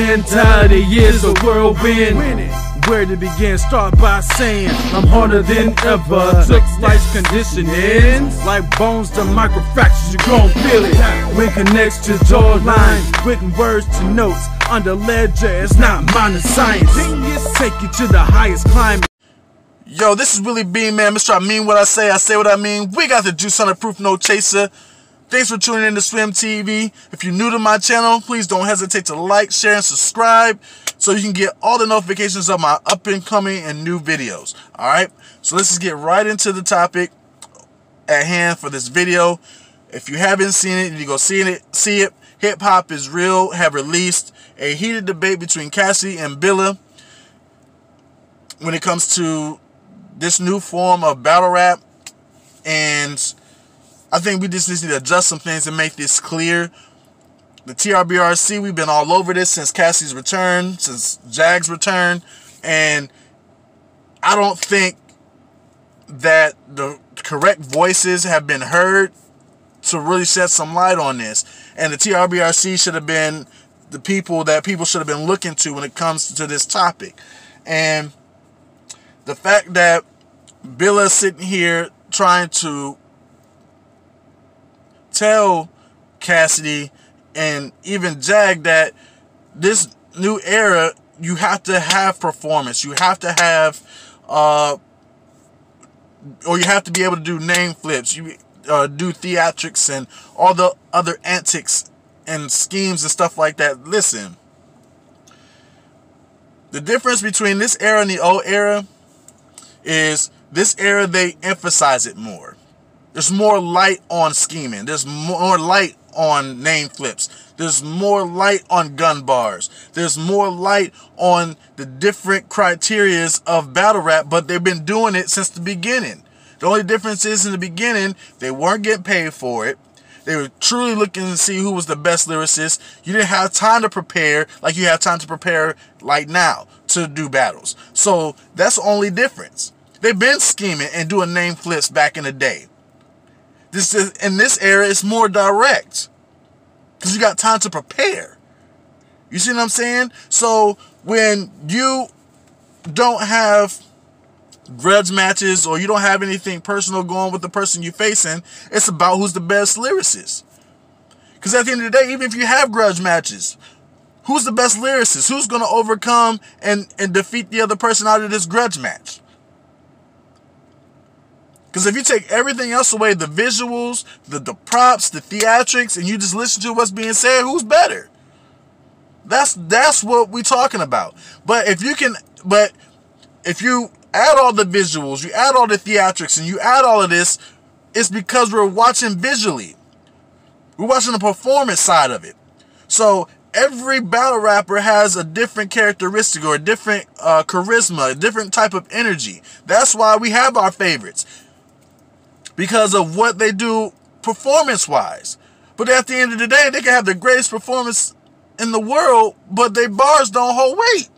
mentality is a whirlwind. Where to begin? Start by saying I'm harder than ever. Took life's conditioning like bones to microfractures. You gon' feel it when connects to jawline. Written words to notes under ledger. It's not minor science. Take you to the highest climate. Yo, this is Willie B, man. Mr. I mean what I say what I mean. We got the juice on the proof, no chaser. Thanks for tuning in to Swim TV. If you're new to my channel, please don't hesitate to like, share, and subscribe so you can get all the notifications of my up and coming and new videos. Alright, so let's just get right into the topic at hand for this video. If you haven't seen it, you go see it. Hip Hop Is Real have released a heated debate between Cassidy and Billa when it comes to this new form of battle rap, and I think we just need to adjust some things and make this clear. The TRBRC, we've been all over this since Cassidy's return, since Jag's return, and I don't think that the correct voices have been heard to really shed some light on this. And the TRBRC should have been the people that people should have been looking to when it comes to this topic. And the fact that Billa's sitting here trying to tell Cassidy and even Jag that this new era, you have to have performance, you have to have or you have to be able to do name flips, you do theatrics and all the other antics and schemes and stuff like that. Listen, the difference between this era and the old era is this era they emphasize it more. There's more light on scheming. There's more light on name flips. There's more light on gun bars. There's more light on the different criterias of battle rap, but they've been doing it since the beginning. The only difference is in the beginning, they weren't getting paid for it. They were truly looking to see who was the best lyricist. You didn't have time to prepare like you have time to prepare like now to do battles. So that's the only difference. They've been scheming and doing name flips back in the day. In this era, it's more direct because you got time to prepare. You see what I'm saying? So when you don't have grudge matches or you don't have anything personal going with the person you're facing, it's about who's the best lyricist. Because at the end of the day, even if you have grudge matches, who's the best lyricist? Who's going to overcome and defeat the other person out of this grudge match? Because if you take everything else away, the visuals, the props, the theatrics, and you just listen to what's being said, who's better? That's what we're talking about. But if you add all the visuals, you add all the theatrics, and you add all of this, it's because we're watching visually. We're watching the performance side of it. So every battle rapper has a different characteristic or a different charisma, a different type of energy. That's why we have our favorites, because of what they do performance-wise. But at the end of the day, they can have the greatest performance in the world, but their bars don't hold weight.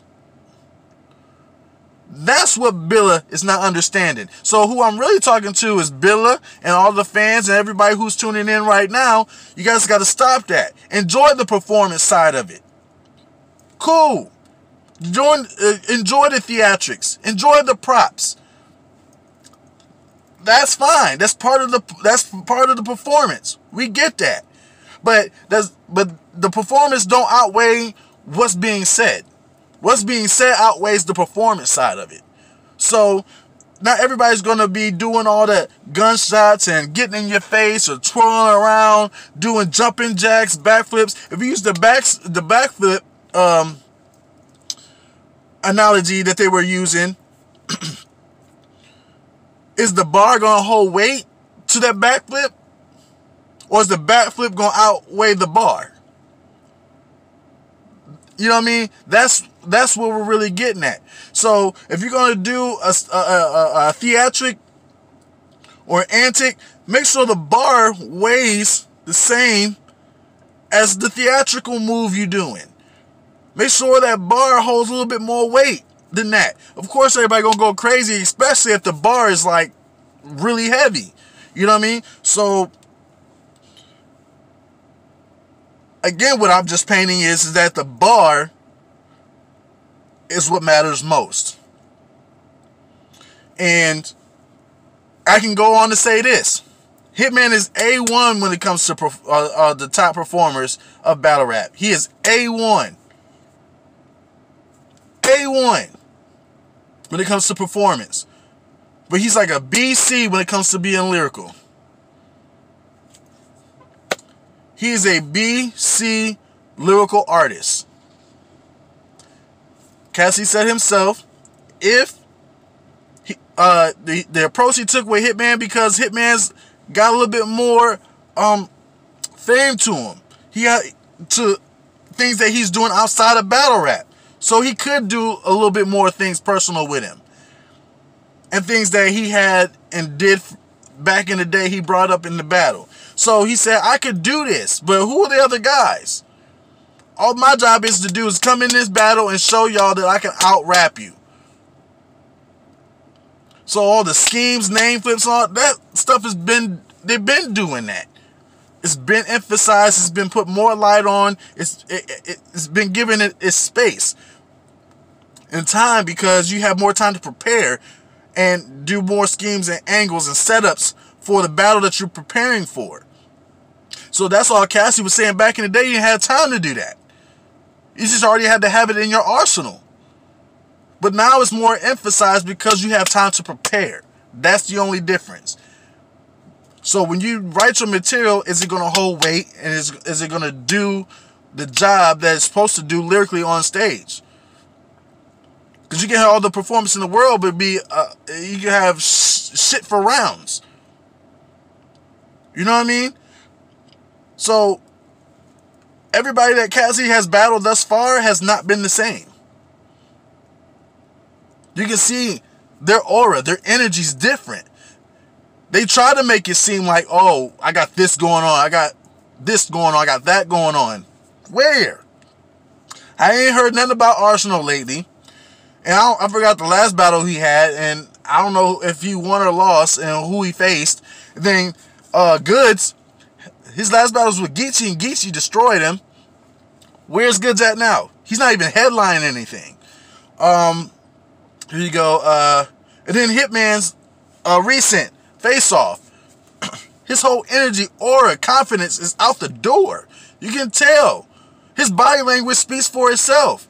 That's what Billa is not understanding. So who I'm really talking to is Billa and all the fans and everybody who's tuning in right now. You guys got to stop that. Enjoy the performance side of it. Cool. Enjoy the theatrics. Enjoy the props. That's fine. That's part of the performance. We get that. But the performance don't outweigh what's being said. What's being said outweighs the performance side of it. So not everybody's going to be doing all the gunshots and getting in your face or twirling around, doing jumping jacks, backflips. If you use the backflip analogy that they were using, is the bar going to hold weight to that backflip? Or is the backflip going to outweigh the bar? You know what I mean? That's what we're really getting at. So if you're going to do a theatric or antic, make sure the bar weighs the same as the theatrical move you're doing. Make sure that bar holds a little bit more weight than that. Of course, everybody gonna go crazy, especially if the bar is like really heavy. You know what I mean? So again, what I'm just painting is that the bar is what matters most. And I can go on to say this. Hitman is A1 when it comes to the top performers of battle rap. He is A1. A1 when it comes to performance. But he's like a BC when it comes to being lyrical. He is a BC lyrical artist. Cassidy said himself, if the approach he took with Hitman, because Hitman's got a little bit more fame to him. He got to things that he's doing outside of battle rap. So he could do a little bit more things personal with him. And things that he had and did back in the day he brought up in the battle. So he said, I could do this, but who are the other guys? All my job is to do is come in this battle and show y'all that I can out-rap you. So all the schemes, name flips, all that stuff they've been doing that. It's been emphasized, it's been put more light on, it's been given its space and time, because you have more time to prepare and do more schemes and angles and setups for the battle that you're preparing for. So that's all Cassidy was saying back in the day. You didn't have time to do that. You just already had to have it in your arsenal. But now it's more emphasized because you have time to prepare. That's the only difference. So when you write your material, is it going to hold weight? And is it going to do the job that it's supposed to do lyrically on stage? Because you can have all the performance in the world, but you can have shit for rounds. You know what I mean? So everybody that Cassidy has battled thus far has not been the same. You can see their aura, their energy's different. They try to make it seem like, oh, I got this going on, I got this going on, I got that going on. Where? I ain't heard nothing about Arsenal lately. And I forgot the last battle he had, and I don't know if he won or lost and who he faced. Then Goods, his last battle was with Geechee, and Geechee destroyed him. Where's Goods at now? He's not even headlining anything. Here you go. And then Hitman's recent face-off. His whole energy, aura, confidence is out the door. You can tell. His body language speaks for itself.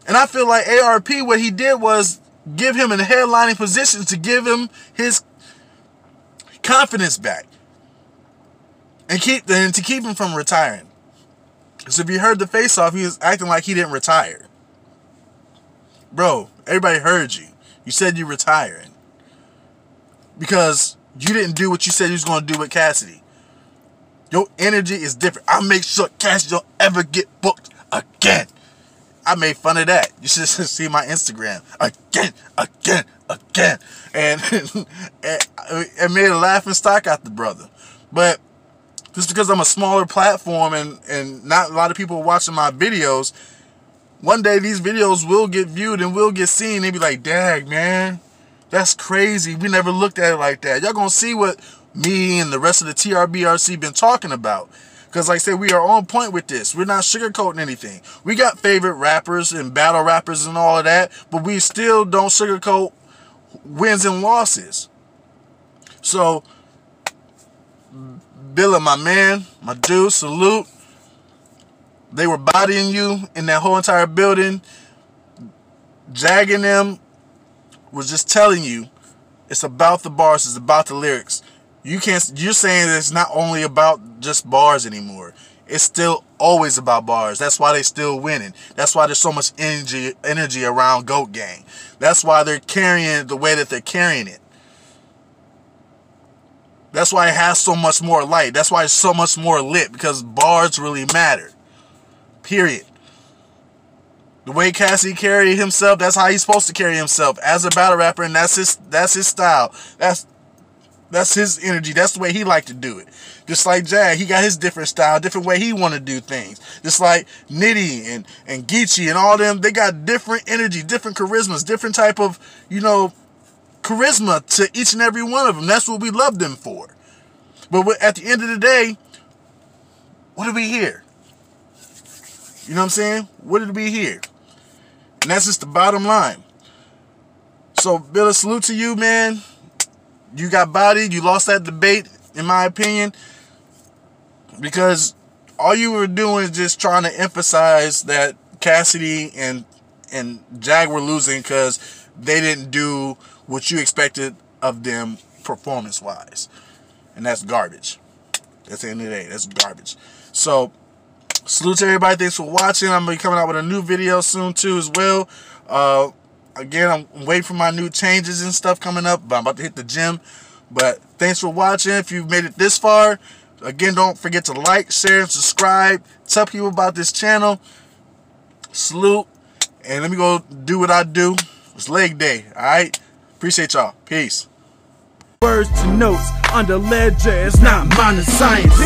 And I feel like ARP, what he did was give him a headlining position to give him his confidence back. And to keep him from retiring. Because if you heard the face-off, he was acting like he didn't retire. Bro, everybody heard you. You said you're retiring. Because you didn't do what you said you was going to do with Cassidy. Your energy is different. I'll make sure Cassidy don't ever get booked again. I made fun of that. You should see my Instagram. Again. And it made a laughing stock out the brother. But just because I'm a smaller platform and not a lot of people watching my videos, one day these videos will get viewed and will get seen. They be like, dang, man, that's crazy. We never looked at it like that. Y'all gonna see what me and the rest of the TRBRC been talking about. Because like I said, we are on point with this. We're not sugarcoating anything. We got favorite rappers and battle rappers and all of that, but we still don't sugarcoat wins and losses. So, Billa, my man, my dude, salute. They were bodying you in that whole entire building. Jagging them was just telling you it's about the bars, it's about the lyrics. You're saying that it's not only about just bars anymore. It's still always about bars. That's why they're still winning. That's why there's so much energy around GOAT Gang. That's why they're carrying it the way that they're carrying it. That's why it has so much more light. That's why it's so much more lit, because bars really matter. Period. The way Cassidy carried himself, that's how he's supposed to carry himself as a battle rapper, and that's his style. That's his energy. That's the way he liked to do it. Just like Jag, he got his different style, different way he want to do things. Just like Nitty and Geechee and all them, they got different energy, different charismas, different type of, charisma to each and every one of them. That's what we love them for. But at the end of the day, what did we hear? You know what I'm saying? What did we hear? And that's just the bottom line. So, Billa, salute to you, man. You got bodied. You lost that debate, in my opinion. Because all you were doing is just trying to emphasize that Cassidy and Jag were losing because they didn't do what you expected of them performance-wise. And that's garbage. That's the end of the day. That's garbage. So, salute to everybody. Thanks for watching. I'm going to be coming out with a new video soon, too, as well. Again, I'm waiting for my new changes and stuff coming up. But I'm about to hit the gym. But thanks for watching. If you've made it this far, again, don't forget to like, share, and subscribe. Tell people about this channel. Salute. And let me go do what I do. It's leg day. Alright? Appreciate y'all. Peace. Words to notes under ledger, it's not minor science.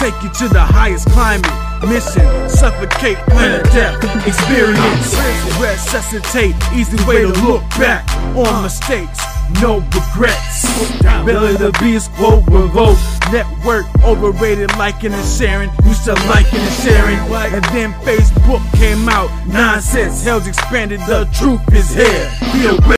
Take you to the highest climate. Mission, suffocate, planet death, experience, resuscitate, easy way to look back on mistakes, no regrets. Billa the Beast, quote, revolt, network, overrated, liking and sharing, used to liking and sharing, and then Facebook came out, nonsense, hell's expanded, the truth is here.